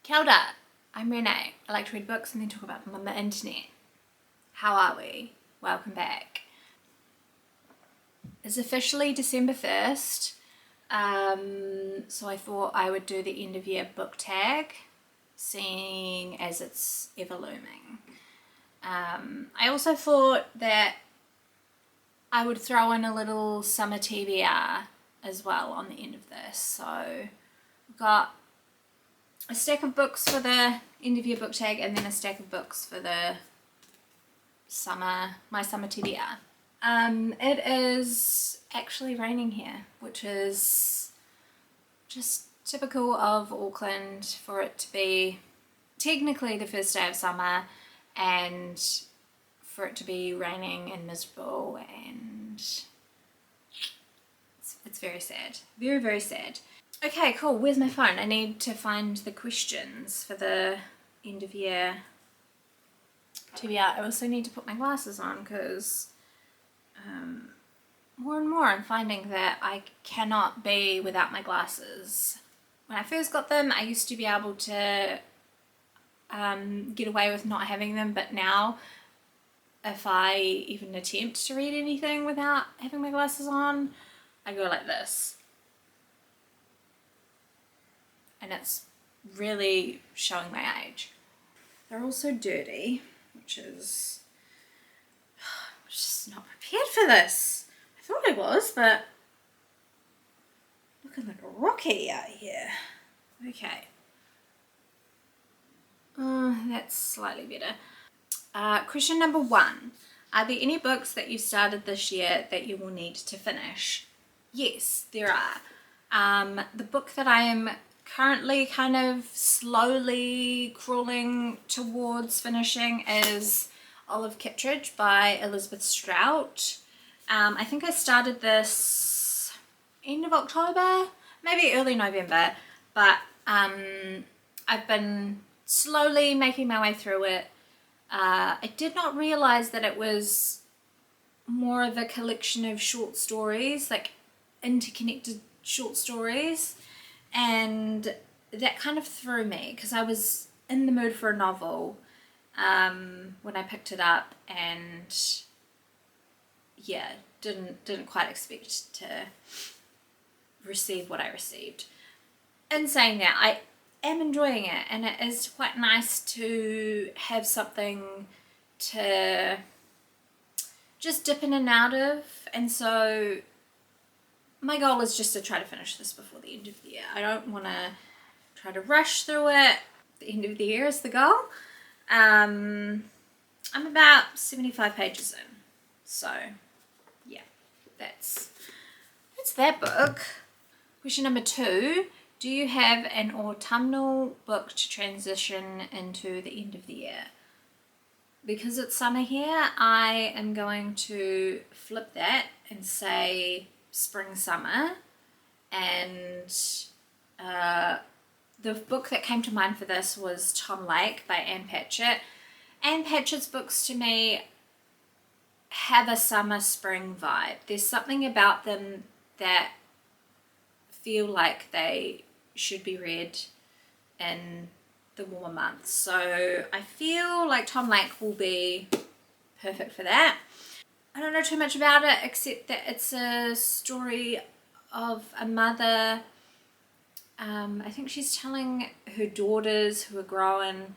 Kia ora, I'm Renee. I like to read books and then talk about them on the internet. How are we? Welcome back. It's officially December 1st, so I thought I would do the end of year book tag, seeing as it's ever looming. I also thought that I would throw in a little summer TBR as well on the end of this. So I've got a stack of books for the end of year book tag and then a stack of books for the My Summer TBR. It is actually raining here, which is just typical of Auckland for it to be technically the first day of summer and for it to be raining and miserable, and it's very sad. Very, very sad. Okay, cool. Where's my phone? I need to find the questions for the end of year TBR. I also need to put my glasses on because more and more I'm finding that I cannot be without my glasses. When I first got them, I used to be able to get away with not having them, but now if I even attempt to read anything without having my glasses on, I go like this. And it's really showing my age. They're also dirty, which is just not prepared for this. I thought I was, but looking like a rocky out here. Okay. That's slightly better. Question number 1. Are there any books that you started this year that you will need to finish? Yes, there are. The book that I am currently kind of slowly crawling towards finishing is Olive Kitteridge by Elizabeth Strout. I think I started this end of October, maybe early November, but I've been slowly making my way through it. I did not realize that it was more of a collection of short stories, like interconnected short stories, and that kind of threw me because I was in the mood for a novel when I picked it up, and yeah, didn't quite expect to receive what I received. In saying that, I am enjoying it, and it is quite nice to have something to just dip in and out of, and so my goal is just to try to finish this before the end of the year. I don't want to try to rush through it. The end of the year is the goal. I'm about 75 pages in, so yeah, that's that book. Question number 2. Do you have an autumnal book to transition into the end of the year? Because it's summer here, I am going to flip that and say spring summer, and the book that came to mind for this was Tom Lake by Ann Patchett. Ann Patchett's books to me have a summer spring vibe. There's something about them that feel like they should be read in the warmer months, so I feel like Tom Lake will be perfect for that. I don't know too much about it except that it's a story of a mother. I think she's telling her daughters who are growing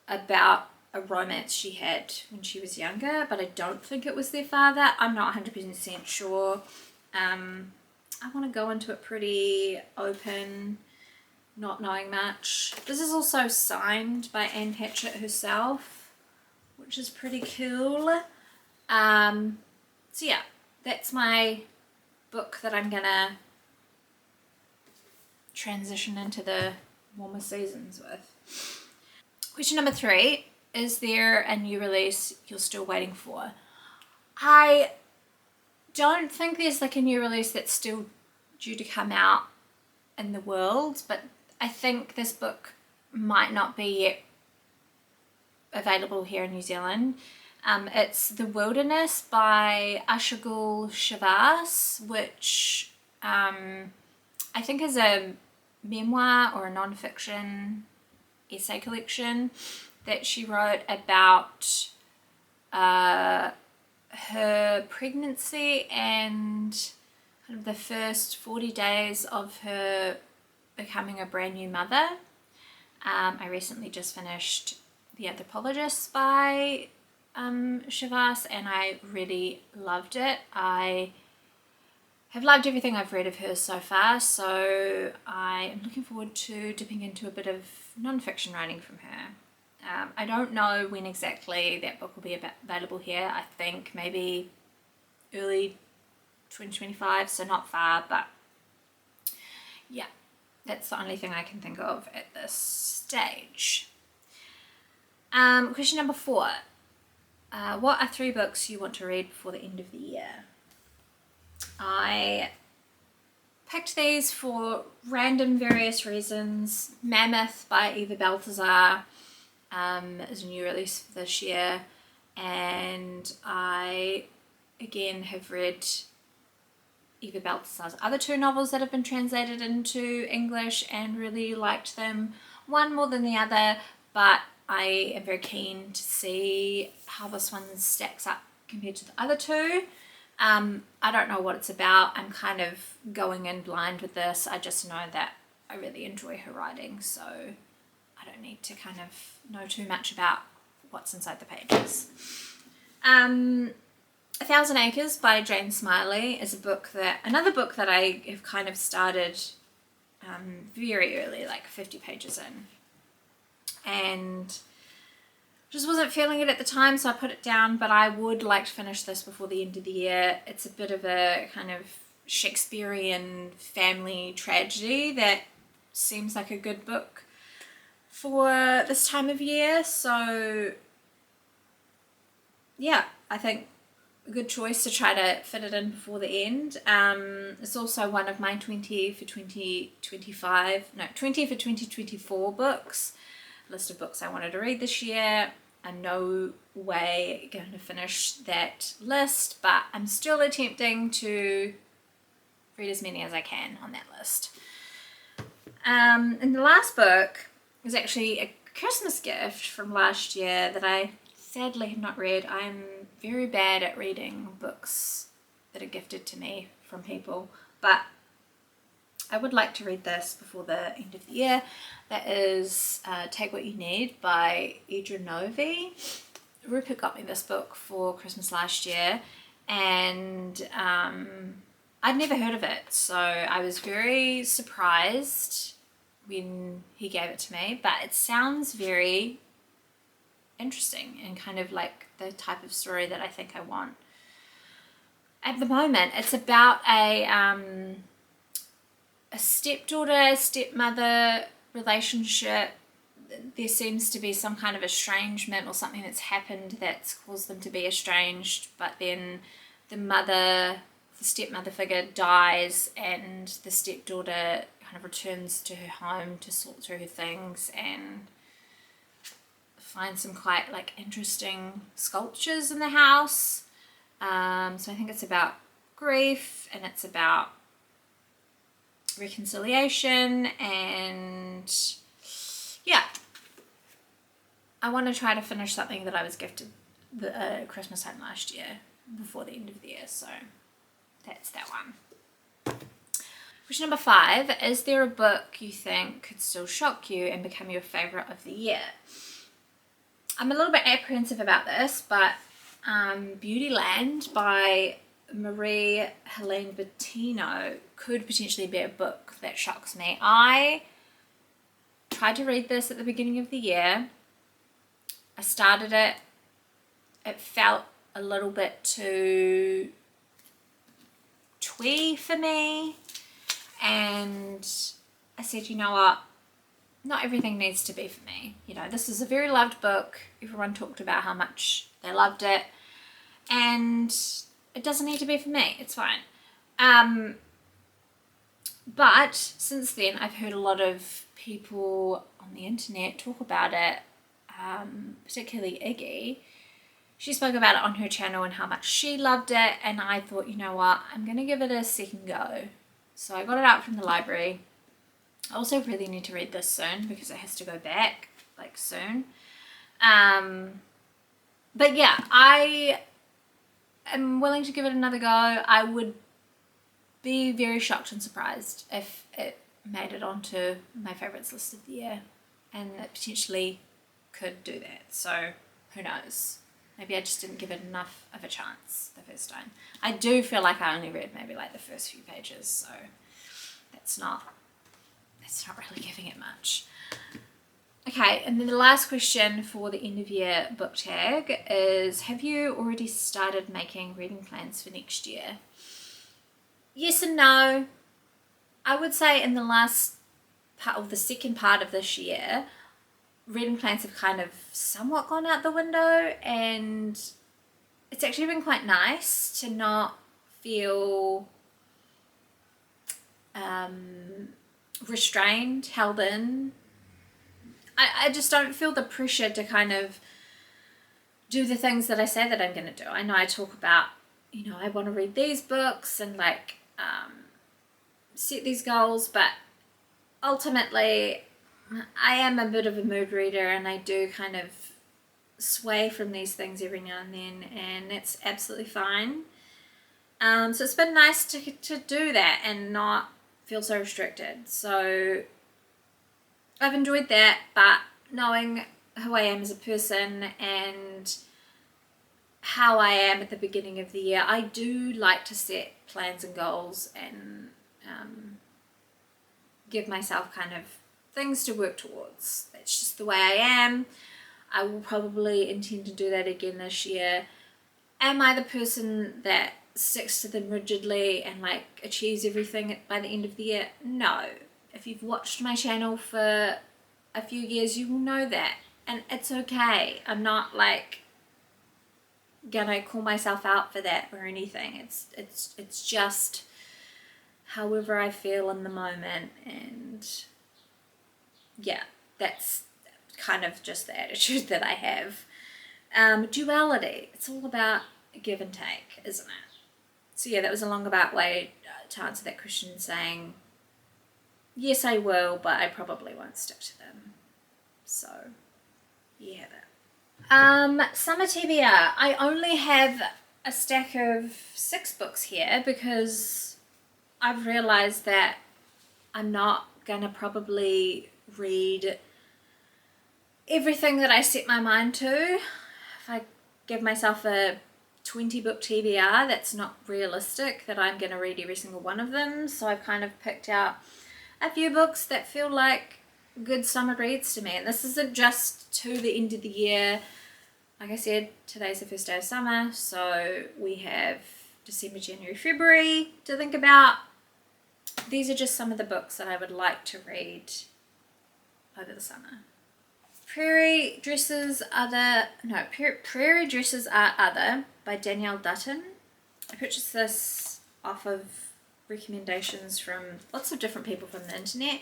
about a romance she had when she was younger, but I don't think it was their father. I'm not 100% sure. I want to go into it pretty open, not knowing much. This is also signed by Ann Patchett herself, which is pretty cool. So yeah, that's my book that I'm gonna transition into the warmer seasons with. Question number 3. Is there a new release you're still waiting for? I don't think there's like a new release that's still due to come out in the world, but I think this book might not be yet available here in New Zealand. It's The Wilderness by Ayşegul Savaş, which I think is a memoir or a non-fiction essay collection that she wrote about her pregnancy and kind of the first 40 days of her becoming a brand new mother. I recently just finished The Anthropologist by Savaş, and I really loved it. I have loved everything I've read of hers so far, so I am looking forward to dipping into a bit of non-fiction writing from her. I don't know when exactly that book will be available here. I think maybe early 2025, so not far, but yeah, that's the only thing I can think of at this stage. Question number 4. What are 3 books you want to read before the end of the year? I picked these for random various reasons. Mammoth by Eva Baltasar is a new release for this year, and I again have read Eva Baltasar's other 2 novels that have been translated into English and really liked them, one more than the other, but I am very keen to see how this one stacks up compared to the other 2. I don't know what it's about. I'm kind of going in blind with this. I just know that I really enjoy her writing, so I don't need to kind of know too much about what's inside the pages. 1,000 Acres by Jane Smiley is another book that I have kind of started very early, like 50 pages in, and just wasn't feeling it at the time, so I put it down, but I would like to finish this before the end of the year. It's a bit of a kind of Shakespearean family tragedy that seems like a good book for this time of year, so yeah, I think a good choice to try to fit it in before the end. It's also one of my 20 for 2024 books, list of books I wanted to read this year. I'm no way going to finish that list, but I'm still attempting to read as many as I can on that list. And the last book was actually a Christmas gift from last year that I sadly have not read. I'm very bad at reading books that are gifted to me from people, but I would like to read this before the end of the year. That is Take What You Need by Idra Novey. Rupert got me this book for Christmas last year, and I'd never heard of it, so I was very surprised when he gave it to me, but it sounds very interesting and kind of like the type of story that I think I want. At the moment, it's about a stepdaughter-stepmother relationship. There seems to be some kind of estrangement or something that's happened that's caused them to be estranged, but then the stepmother figure dies and the stepdaughter kind of returns to her home to sort through her things and find some quite like interesting sculptures in the house. So I think it's about grief and it's about reconciliation, and yeah, I want to try to finish something that I was gifted the Christmas time last year before the end of the year, so that's that one. Question number 5, is there a book you think could still shock you and become your favourite of the year? I'm a little bit apprehensive about this, but Beautyland by Marie-Helene Bertino could potentially be a book that shocks me. I tried to read this at the beginning of the year. I started it. It felt a little bit too twee for me, and I said, you know what, not everything needs to be for me. You know, this is a very loved book. Everyone talked about how much they loved it, and it doesn't need to be for me. It's fine. But since then, I've heard a lot of people on the internet talk about it, particularly Iggy. She spoke about it on her channel and how much she loved it, and I thought, you know what, I'm going to give it a second go. So I got it out from the library. I also really need to read this soon because it has to go back. like soon. But yeah, I am willing to give it another go. I would be very shocked and surprised if it made it onto my favorites list of the year, and it potentially could do that. So who knows? Maybe I just didn't give it enough of a chance the first time. I do feel like I only read maybe like the first few pages, so that's not really giving it much. Okay, and then the last question for the end of year book tag is, have you already started making reading plans for next year? Yes and no. I would say in the last part of the second part of this year, reading plans have kind of somewhat gone out the window, and it's actually been quite nice to not feel restrained, held in. I just don't feel the pressure to kind of do the things that I say that I'm going to do. I know I talk about, you know, I want to read these books and like set these goals, but ultimately I am a bit of a mood reader, and I do kind of sway from these things every now and then, and that's absolutely fine. So it's been nice to do that and not feel so restricted. So I've enjoyed that, but knowing who I am as a person and how I am at the beginning of the year, I do like to set plans and goals and give myself kind of things to work towards. That's just the way I am. I will probably intend to do that again this year. Am I the person that sticks to them rigidly and like achieves everything by the end of the year? No. If you've watched my channel for a few years, you will know that, and it's okay. I'm not like gonna call myself out for that or anything. It's just however I feel in the moment, and yeah, that's kind of just the attitude that I have. Duality, it's all about give and take, isn't it? So yeah, that was a long about way to answer that question, saying yes I will, but I probably won't stick to them. So yeah, that. Summer TBR, I only have a stack of 6 books here because I've realized that I'm not gonna probably read everything that I set my mind to. If I give myself a 20 book TBR, that's not realistic that I'm going to read every single one of them. So I've kind of picked out a few books that feel like good summer reads to me. And this isn't just to the end of the year. Like I said, today's the first day of summer, so we have December, January, February to think about. These are just some of the books that I would like to read over the summer. Praire Dresses Are Other by Danielle Dutton. I purchased this off of recommendations from lots of different people from the internet.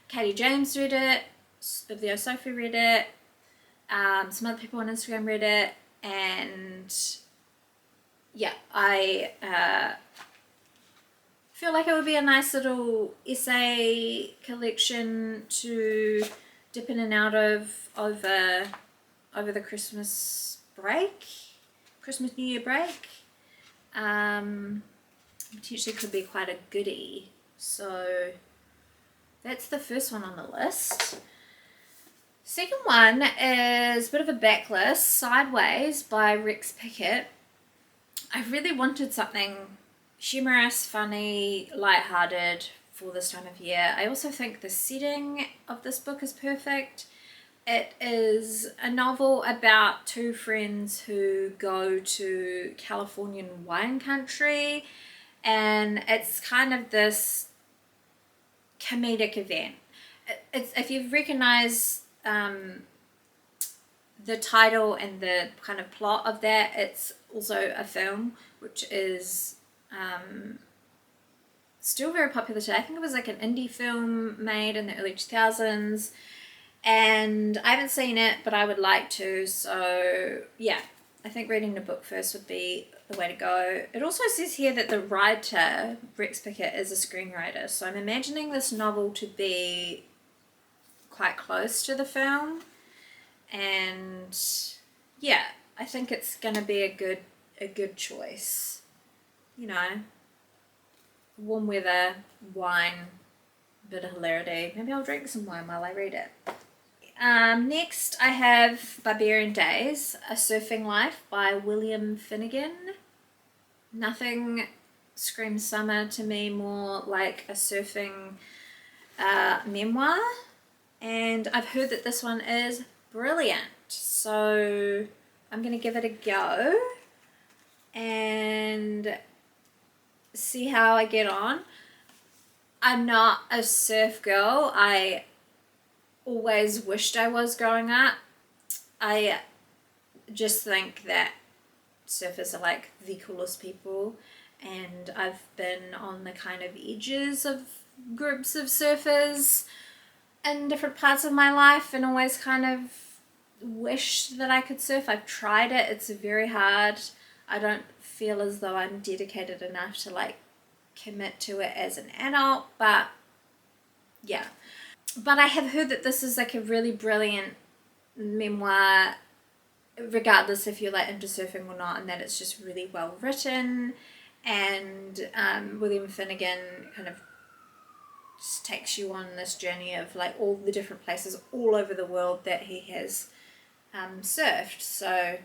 Katie James read it, Video Sophie read it, some other people on Instagram read it, and yeah, I feel like it would be a nice little essay collection to dip in and out of over the Christmas New Year break. Potentially could be quite a goodie. So that's the first one on the list. Second one is a bit of a backlist, Sideways by Rex Pickett. I really wanted something humorous, funny, lighthearted for this time of year. I also think the setting of this book is perfect. It is a novel about 2 friends who go to Californian wine country, and it's kind of this comedic event. It's, if you've recognized the title and the kind of plot of that, it's also a film which is still very popular today. I think it was like an indie film made in the early 2000s, and I haven't seen it, but I would like to. So yeah, I think reading the book first would be the way to go. It also says here that the writer, Rex Pickett, is a screenwriter, so I'm imagining this novel to be quite close to the film. and yeah, I think it's gonna be a good choice. You know, warm weather, wine, bit of hilarity. Maybe I'll drink some wine while I read it. Next I have Barbarian Days, A Surfing Life by William Finnegan. Nothing screams summer to me more like a surfing memoir, and I've heard that this one is brilliant, so I'm gonna give it a go and see how I get on. I'm not a surf girl. I always wished I was growing up. I just think that surfers are like the coolest people, and I've been on the kind of edges of groups of surfers in different parts of my life and always kind of wished that I could surf. I've tried it. It's very hard. I don't feel as though I'm dedicated enough to like commit to it as an adult, but yeah. But I have heard that this is like a really brilliant memoir, regardless if you're like into surfing or not, and that it's just really well written, and William Finnegan kind of just takes you on this journey of like all the different places all over the world that he has surfed. So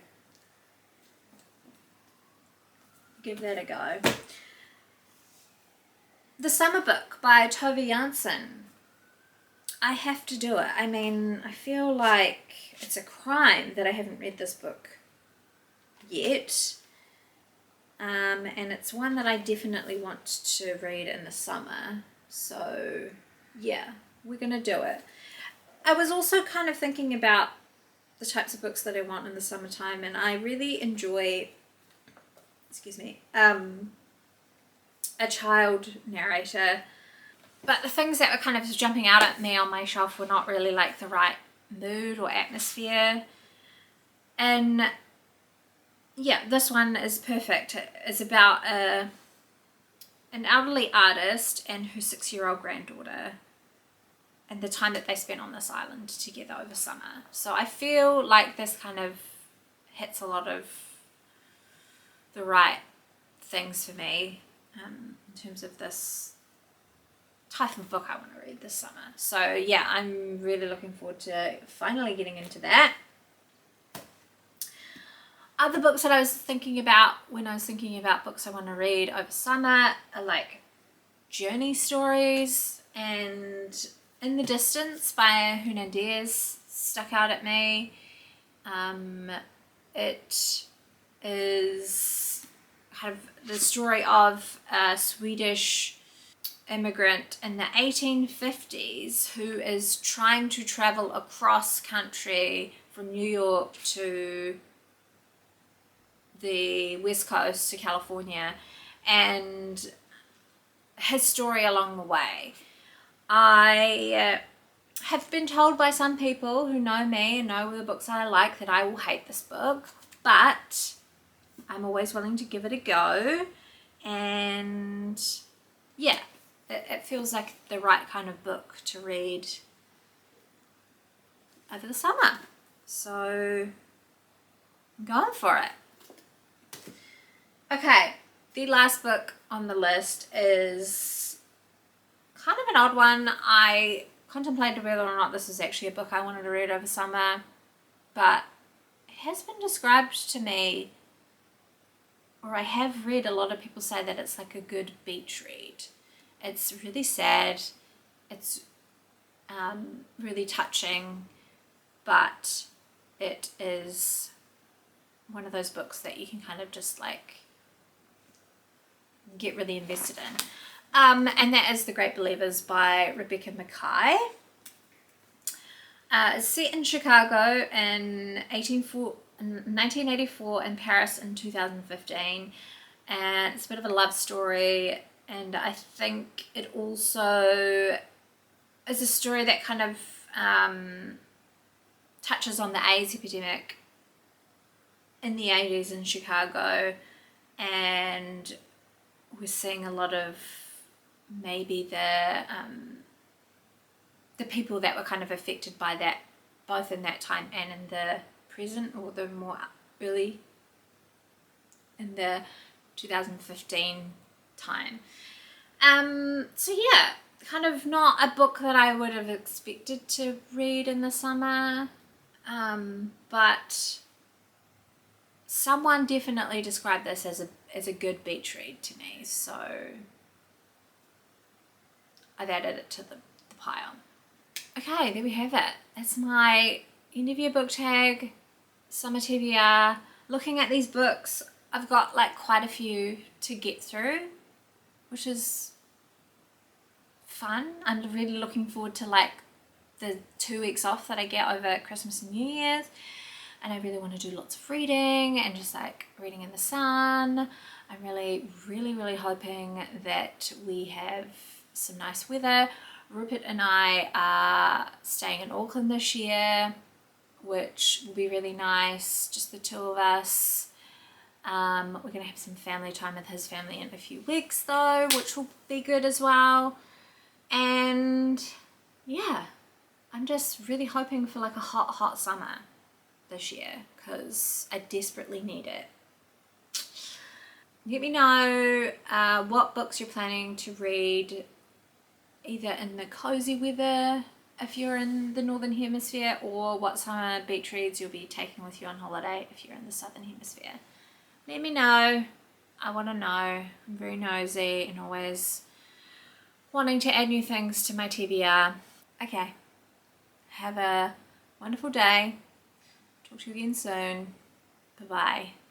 give that a go. The Summer Book by Tove Jansson. I have to do it. I mean, I feel like it's a crime that I haven't read this book yet. And it's one that I definitely want to read in the summer. So yeah, we're gonna do it. I was also kind of thinking about the types of books that I want in the summertime, and I really enjoy, a child narrator. But the things that were kind of jumping out at me on my shelf were not really like the right mood or atmosphere. And yeah, this one is perfect. It's about an elderly artist and her 6-year-old granddaughter and the time that they spent on this island together over summer. So I feel like this kind of hits a lot of the right things for me in terms of this type of book I want to read this summer. So yeah, I'm really looking forward to finally getting into that. Other books that I was thinking about when I was thinking about books I want to read over summer are like journey stories, and In the Distance by Hernan Diaz stuck out at me. It is kind of the story of a Swedish immigrant in the 1850s who is trying to travel across country from New York to the West Coast to California, and his story along the way. I have been told by some people who know me and know the books I like that I will hate this book, but I'm always willing to give it a go, and yeah, it feels like the right kind of book to read over the summer. So I'm going for it. Okay, the last book on the list is kind of an odd one. I contemplated whether or not this is actually a book I wanted to read over summer, but it has been described to me, or I have read a lot of people say that it's like a good beach read. It's really sad, it's really touching, but it is one of those books that you can kind of just like get really invested in. And that is The Great Believers by Rebecca Makai. It's set in Chicago in 1984 and Paris in 2015, and it's a bit of a love story, and I think it also is a story that kind of touches on the AIDS epidemic in the 80s in Chicago, and we're seeing a lot of maybe the people that were kind of affected by that both in that time and in the present, or the more early in the 2015 time. So yeah, kind of not a book that I would have expected to read in the summer, but someone definitely described this as a good beach read to me, so I've added it to the pile. Okay, there we have it. That's my end of year book tag, summer TBR. Looking at these books, I've got like quite a few to get through, which is fun. I'm really looking forward to like the 2 weeks off that I get over Christmas and New Year's, and I really want to do lots of reading and just like reading in the sun. I'm really hoping that we have some nice weather. Rupert and I are staying in Auckland this year, which will be really nice, just the two of us. We're going to have some family time with his family in a few weeks though, which will be good as well. And yeah, I'm just really hoping for like a hot summer this year, because I desperately need it. Let me know what books you're planning to read, either in the cozy weather if you're in the northern hemisphere, or what summer beach reads you'll be taking with you on holiday if you're in the southern hemisphere. Let me know. I want to know. I'm very nosy and always wanting to add new things to my TBR. Okay, have a wonderful day. Talk to you again soon. Bye bye.